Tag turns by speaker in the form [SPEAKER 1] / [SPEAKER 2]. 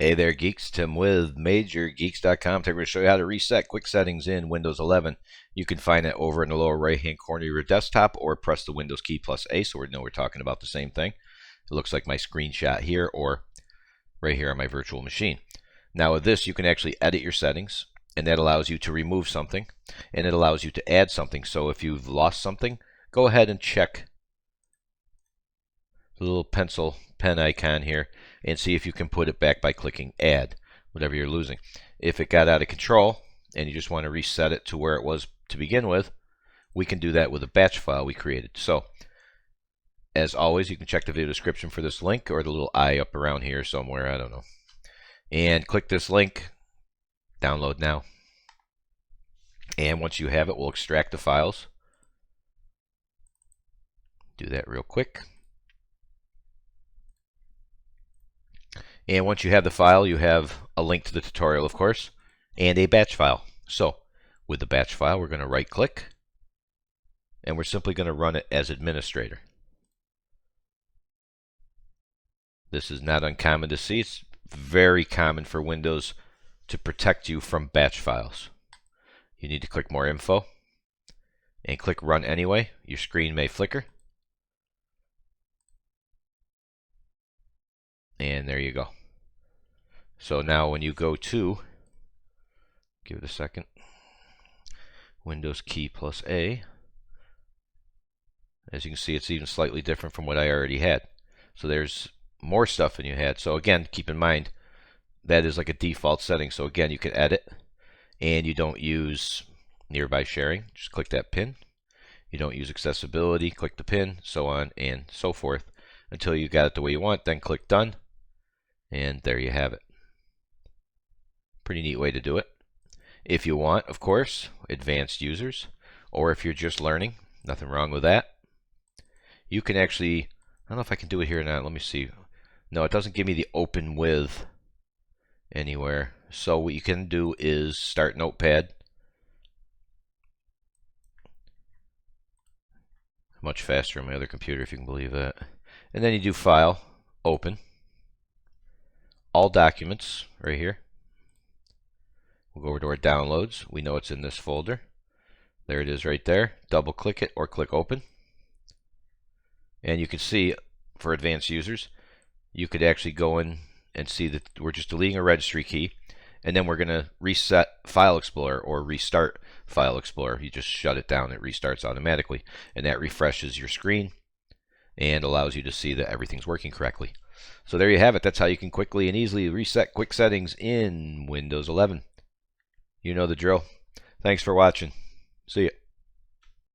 [SPEAKER 1] Hey there, geeks. Tim with MajorGeeks.com. Today we're going to show you how to reset quick settings in Windows 11. You can find it over in the lower right-hand corner of your desktop, or press the Windows key plus A so we know we're talking about the same thing. It looks like my screenshot here, or right here on my virtual machine. Now with this, you can actually edit your settings, and that allows you to remove something, and it allows you to add something. So if you've lost something, go ahead and check the little pencil pen icon here and see if you can put it back by clicking add, whatever you're losing. If it got out of control and you just want to reset it to where it was to begin with, we can do that with a batch file we created. So as always, you can check the video description for this link, or the little I up around here somewhere, I don't know, and click this link, download now, and once you have it, we'll extract the files. Do that real quick. And once you have the file, you have a link to the tutorial, of course, and a batch file. So with the batch file, we're going to right click, and we're simply going to run it as administrator. This is not uncommon to see. It's very common for Windows to protect you from batch files. You need to click more info and click run anyway. Your screen may flicker. And there you go. So now when you go to, give it a second, Windows key plus A, as you can see, it's even slightly different from what I already had. So there's more stuff than you had. So again, keep in mind, that is like a default setting. So again, you can edit, and you don't use nearby sharing. Just click that pin. You don't use accessibility, click the pin, so on and so forth, until you got it the way you want. Then click done, and there you have it. Pretty neat way to do it. If you want, of course, advanced users, or if you're just learning, nothing wrong with that. You can actually, I don't know if I can do it here or not. Let me see. No, it doesn't give me the open with anywhere. So what you can do is start Notepad. Much faster on my other computer, if you can believe that. And then you do File, Open, All Documents, right here. We'll go over to our downloads. We know it's in this folder. There it is right there. Double click it or click open. And you can see, for advanced users, you could actually go in and see that we're just deleting a registry key, and then we're going to reset File Explorer or restart File Explorer. You just shut it down, it restarts automatically, and that refreshes your screen and allows you to see that everything's working correctly. So there you have it. That's how you can quickly and easily reset quick settings in Windows 11. You know the drill. Thanks for watching. See ya.